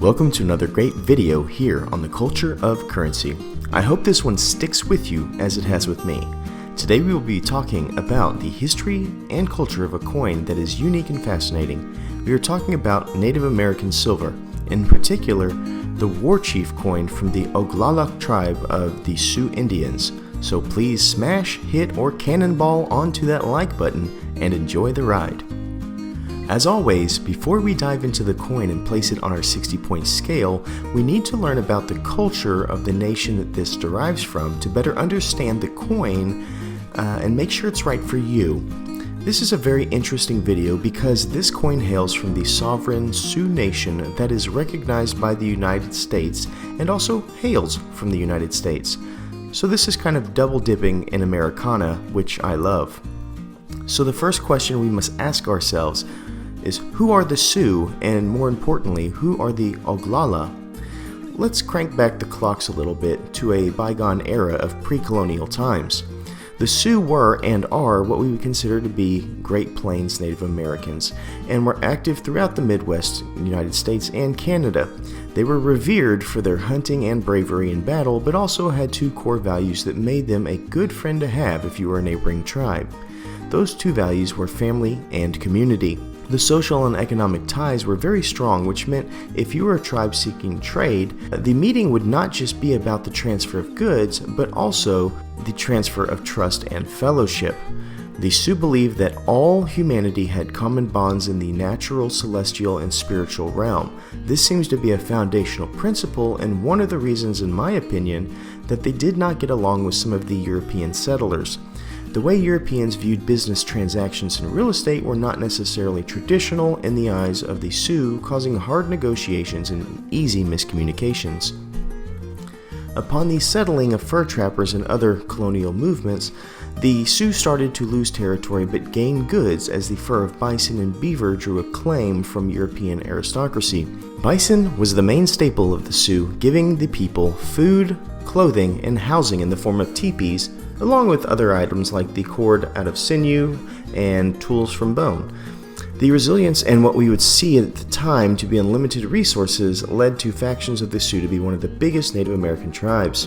Welcome to another great video here on the culture of currency. I hope this one sticks with you as it has with me. Today we will be talking about the history and culture of a coin that is unique and fascinating. We are talking about Native American silver, in particular the War Chief coin from the Oglala tribe of the Sioux Indians. So please smash, hit, or cannonball onto that like button and enjoy the ride. As always, before we dive into the coin and place it on our 60-point scale, we need to learn about the culture of the nation that this derives from to better understand the coin and make sure it's right for you. This is a very interesting video because this coin hails from the sovereign Sioux Nation that is recognized by the United States and also hails from the United States. So this is kind of double dipping in Americana, which I love. So the first question we must ask ourselves is, who are the Sioux, and more importantly, who are the Oglala? Let's crank back the clocks a little bit to a bygone era of pre-colonial times. The Sioux were and are what we would consider to be Great Plains Native Americans, and were active throughout the Midwest, United States, and Canada. They were revered for their hunting and bravery in battle, but also had two core values that made them a good friend to have if you were a neighboring tribe. Those two values were family and community. The social and economic ties were very strong, which meant if you were a tribe seeking trade, the meeting would not just be about the transfer of goods, but also the transfer of trust and fellowship. The Sioux believed that all humanity had common bonds in the natural, celestial, and spiritual realm. This seems to be a foundational principle, and one of the reasons, in my opinion, that they did not get along with some of the European settlers. The way Europeans viewed business transactions and real estate were not necessarily traditional in the eyes of the Sioux, causing hard negotiations and easy miscommunications. Upon the settling of fur trappers and other colonial movements, the Sioux started to lose territory but gain goods as the fur of bison and beaver drew acclaim from European aristocracy. Bison was the main staple of the Sioux, giving the people food, clothing, and housing in the form of teepees, along with other items like the cord out of sinew and tools from bone. The resilience and what we would see at the time to be unlimited resources led to factions of the Sioux to be one of the biggest Native American tribes.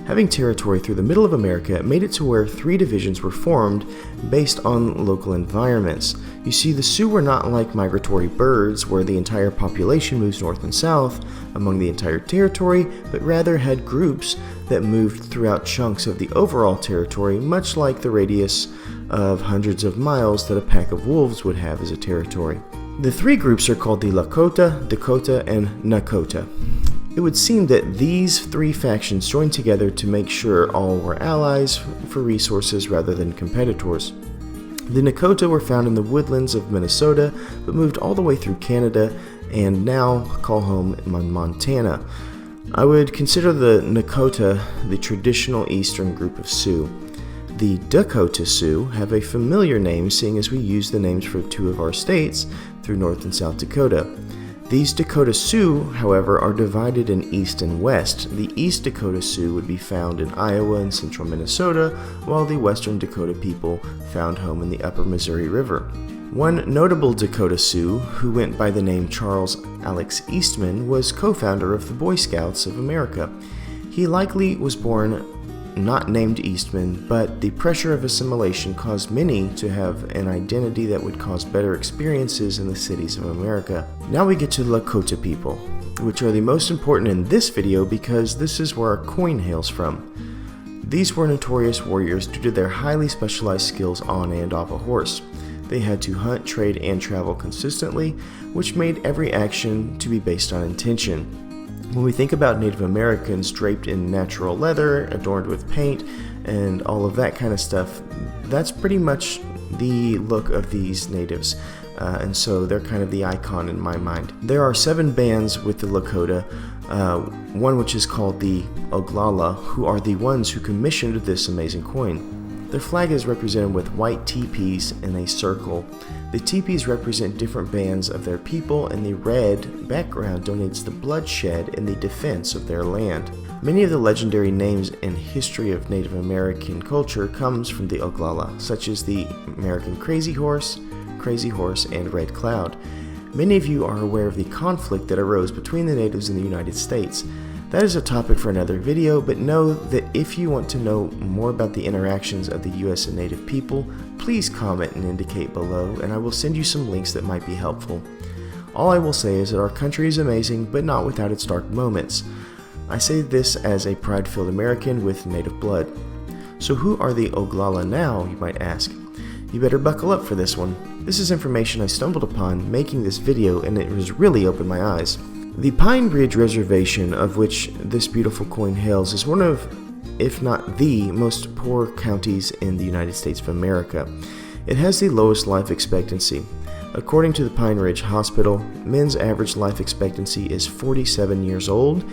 Having territory through the middle of America made it to where three divisions were formed based on local environments. You see, the Sioux were not like migratory birds where the entire population moves north and south among the entire territory, but rather had groups that moved throughout chunks of the overall territory, much like the radius of hundreds of miles that a pack of wolves would have as a territory. The three groups are called the Lakota, Dakota, and Nakota. It would seem that these three factions joined together to make sure all were allies for resources rather than competitors. The Nakota were found in the woodlands of Minnesota, but moved all the way through Canada and now call home in Montana. I would consider the Nakota the traditional eastern group of Sioux. The Dakota Sioux have a familiar name, seeing as we use the names for two of our states through North and South Dakota. These Dakota Sioux, however, are divided in East and West. The East Dakota Sioux would be found in Iowa and central Minnesota, while the Western Dakota people found home in the upper Missouri River. One notable Dakota Sioux, who went by the name Charles Alex Eastman, was co-founder of the Boy Scouts of America. He likely was born not named Eastman, but the pressure of assimilation caused many to have an identity that would cause better experiences in the cities of America. Now we get to the Lakota people, which are the most important in this video because this is where our coin hails from. These were notorious warriors due to their highly specialized skills on and off a horse. They had to hunt, trade, and travel consistently, which made every action to be based on intention. When we think about Native Americans draped in natural leather, adorned with paint, and all of that kind of stuff, that's pretty much the look of these natives. And so they're kind of the icon in my mind. There are 7 bands with the Lakota, one which is called the Oglala, who are the ones who commissioned this amazing coin. Their flag is represented with white teepees in a circle. The teepees represent different bands of their people, and the red background donates the bloodshed in the defense of their land. Many of the legendary names and history of Native American culture comes from the Oglala, such as the American Crazy Horse, and Red Cloud. Many of you are aware of the conflict that arose between the natives and the United States. That is a topic for another video, but know that if you want to know more about the interactions of the U.S. and Native people, please comment and indicate below, and I will send you some links that might be helpful. All I will say is that our country is amazing, but not without its dark moments. I say this as a pride-filled American with Native blood. So who are the Oglala now, you might ask? You better buckle up for this one. This is information I stumbled upon making this video, and it has really opened my eyes. The Pine Ridge Reservation, of which this beautiful coin hails, is one of, if not the, most poor counties in the United States of America. It has the lowest life expectancy. According to the Pine Ridge Hospital, men's average life expectancy is 47 years old,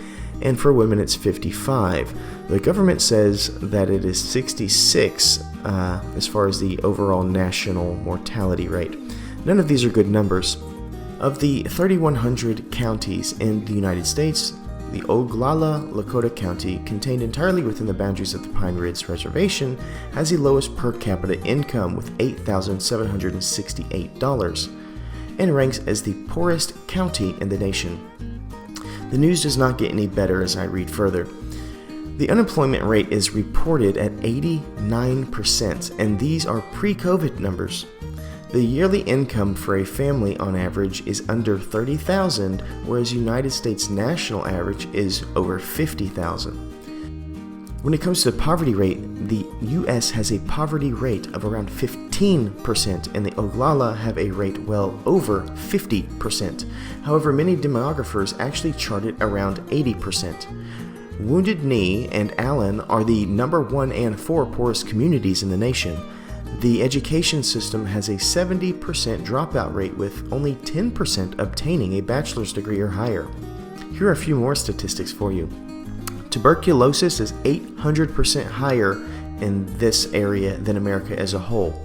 and for women it's 55. The government says that it is 66 as far as the overall national mortality rate. None of these are good numbers. Of the 3,100 counties in the United States, the Oglala, Lakota County, contained entirely within the boundaries of the Pine Ridge Reservation, has the lowest per capita income with $8,768 and ranks as the poorest county in the nation. The news does not get any better as I read further. The unemployment rate is reported at 89%, and these are pre-COVID numbers. The yearly income for a family on average is under $30,000, whereas United States national average is over $50,000. When it comes to the poverty rate, the U.S. has a poverty rate of around 15%, and the Oglala have a rate well over 50%. However, many demographers actually chart it around 80%. Wounded Knee and Allen are the number 1 and 4 poorest communities in the nation. The education system has a 70% dropout rate, with only 10% obtaining a bachelor's degree or higher. Here are a few more statistics for you. Tuberculosis is 800% higher in this area than America as a whole.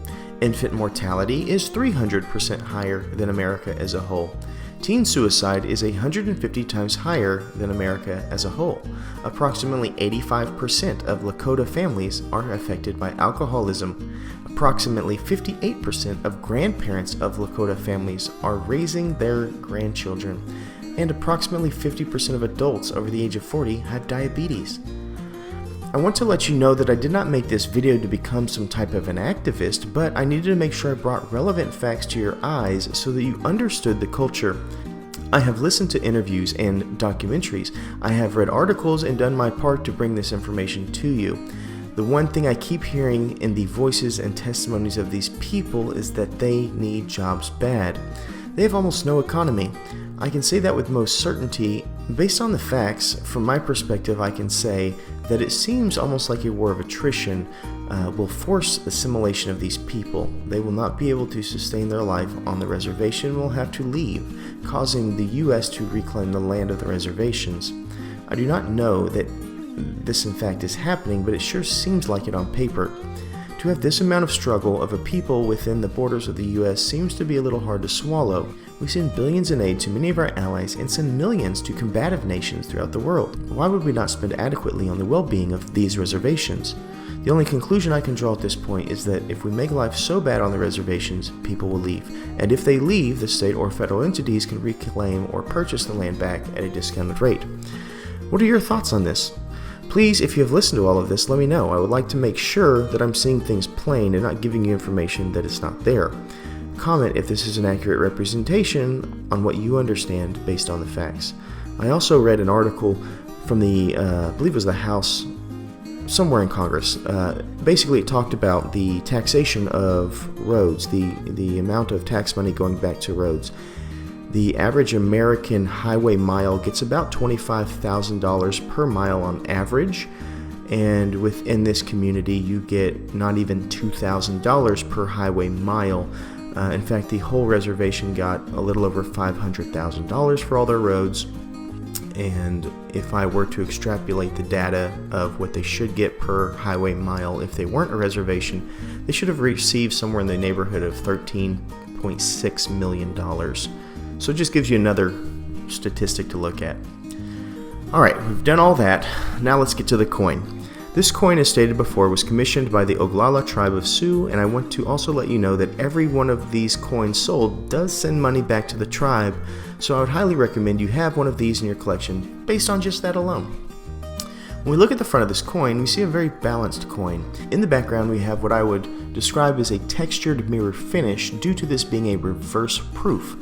Infant mortality is 300% higher than America as a whole. Teen suicide is 150 times higher than America as a whole. Approximately 85% of Lakota families are affected by alcoholism. Approximately 58% of grandparents of Lakota families are raising their grandchildren, and approximately 50% of adults over the age of 40 have diabetes. I want to let you know that I did not make this video to become some type of an activist, but I needed to make sure I brought relevant facts to your eyes so that you understood the culture. I have listened to interviews and documentaries. I have read articles and done my part to bring this information to you. The one thing I keep hearing in the voices and testimonies of these people is that they need jobs bad. They have almost no economy. I can say that with most certainty. Based on the facts, from my perspective, I can say that it seems almost like a war of attrition will force assimilation of these people. They will not be able to sustain their life on the reservation and will have to leave, causing the U.S. to reclaim the land of the reservations. I do not know that this in fact is happening, but it sure seems like it on paper. To have this amount of struggle of a people within the borders of the U.S. seems to be a little hard to swallow. We send billions in aid to many of our allies and send millions to combative nations throughout the world. Why would we not spend adequately on the well-being of these reservations? The only conclusion I can draw at this point is that if we make life so bad on the reservations, people will leave. And if they leave, the state or federal entities can reclaim or purchase the land back at a discounted rate. What are your thoughts on this? Please, if you have listened to all of this, let me know. I would like to make sure that I'm seeing things plain and not giving you information that is not there. Comment if this is an accurate representation on what you understand based on the facts. I also read an article from the, I believe it was the House, somewhere in Congress. Basically, it talked about the taxation of roads, the amount of tax money going back to roads. The average American highway mile gets about $25,000 per mile on average, and within this community you get not even $2,000 per highway mile. In fact, the whole reservation got a little over $500,000 for all their roads, and if I were to extrapolate the data of what they should get per highway mile if they weren't a reservation, they should have received somewhere in the neighborhood of $13.6 million. So it just gives you another statistic to look at. Alright, we've done all that. Now let's get to the coin. This coin, as stated before, was commissioned by the Oglala tribe of Sioux, and I want to also let you know that every one of these coins sold does send money back to the tribe, so I would highly recommend you have one of these in your collection based on just that alone. When we look at the front of this coin, we see a very balanced coin. In the background, we have what I would describe as a textured mirror finish due to this being a reverse proof.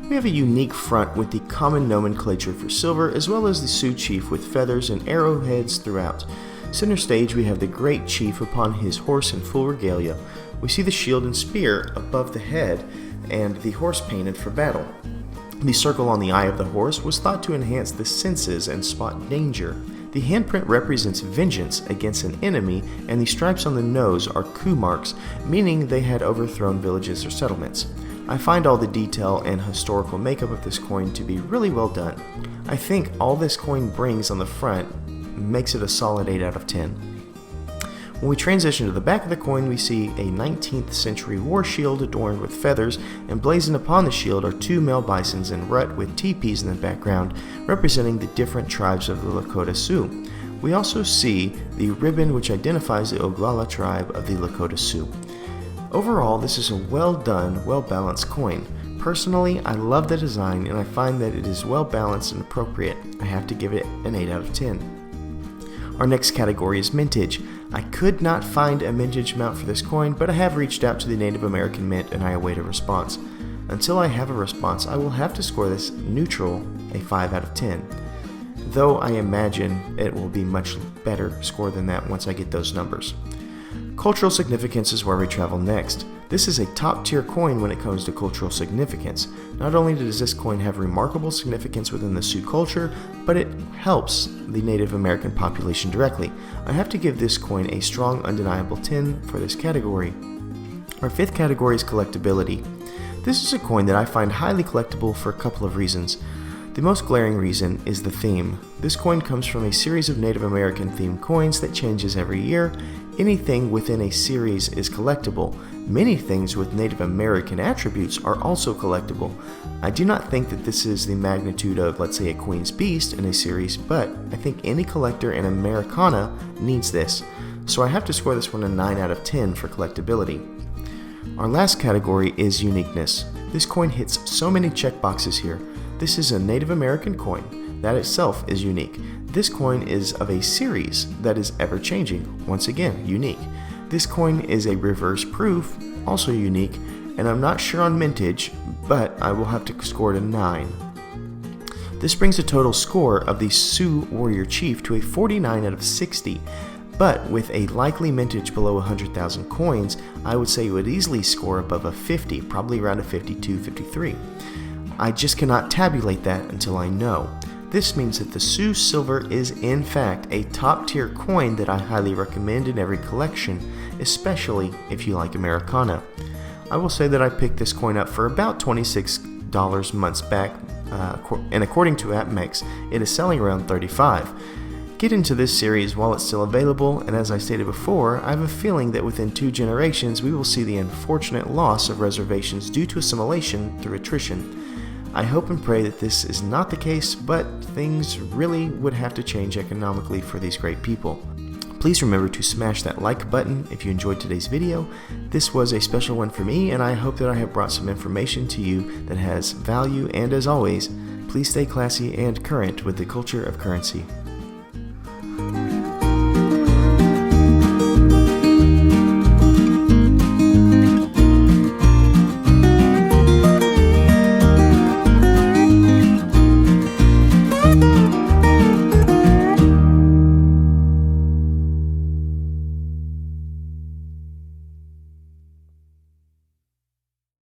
We have a unique front with the common nomenclature for silver, as well as the Sioux Chief with feathers and arrowheads throughout. Center stage, we have the great chief upon his horse in full regalia. We see the shield and spear above the head and the horse painted for battle. The circle on the eye of the horse was thought to enhance the senses and spot danger. The handprint represents vengeance against an enemy, and the stripes on the nose are coup marks, meaning they had overthrown villages or settlements. I find all the detail and historical makeup of this coin to be really well done. I think all this coin brings on the front makes it a solid 8 out of 10. When we transition to the back of the coin, we see a 19th century war shield adorned with feathers, and blazoned upon the shield are 2 male bisons in rut with teepees in the background, representing the different tribes of the Lakota Sioux. We also see the ribbon which identifies the Oglala tribe of the Lakota Sioux. Overall, this is a well done, well balanced coin. Personally, I love the design, and I find that it is well balanced and appropriate. I have to give it an 8 out of 10. Our next category is mintage. I could not find a mintage amount for this coin, but I have reached out to the Native American Mint and I await a response. Until I have a response, I will have to score this neutral a 5 out of 10. Though I imagine it will be much better score than that once I get those numbers. Cultural significance is where we travel next. This is a top tier coin when it comes to cultural significance. Not only does this coin have remarkable significance within the Sioux culture, but it helps the Native American population directly. I have to give this coin a strong undeniable 10 for this category. Our 5th category is collectability. This is a coin that I find highly collectible for a couple of reasons. The most glaring reason is the theme. This coin comes from a series of Native American themed coins that changes every year. Anything within a series is collectible. Many things with Native American attributes are also collectible. I do not think that this is the magnitude of, let's say, a Queen's Beast in a series, but I think any collector in Americana needs this. So I have to score this one a 9 out of 10 for collectability. Our last category is uniqueness. This coin hits so many checkboxes here. This is a Native American coin. That itself is unique. This coin is of a series that is ever-changing. Once again, unique. This coin is a reverse proof, also unique, and I'm not sure on mintage, but I will have to score it a 9. This brings the total score of the Sioux Warrior Chief to a 49 out of 60, but with a likely mintage below 100,000 coins, I would say it would easily score above a 50, probably around a 52, 53. I just cannot tabulate that until I know. This means that the Sioux Silver is in fact a top tier coin that I highly recommend in every collection, especially if you like Americana. I will say that I picked this coin up for about $26 months back, and according to AppMex, it is selling around $35. Get into this series while it's still available, and as I stated before, I have a feeling that within 2 generations we will see the unfortunate loss of reservations due to assimilation through attrition. I hope and pray that this is not the case, but things really would have to change economically for these great people. Please remember to smash that like button if you enjoyed today's video. This was a special one for me, and I hope that I have brought some information to you that has value, and as always, please stay classy and current with the culture of currency.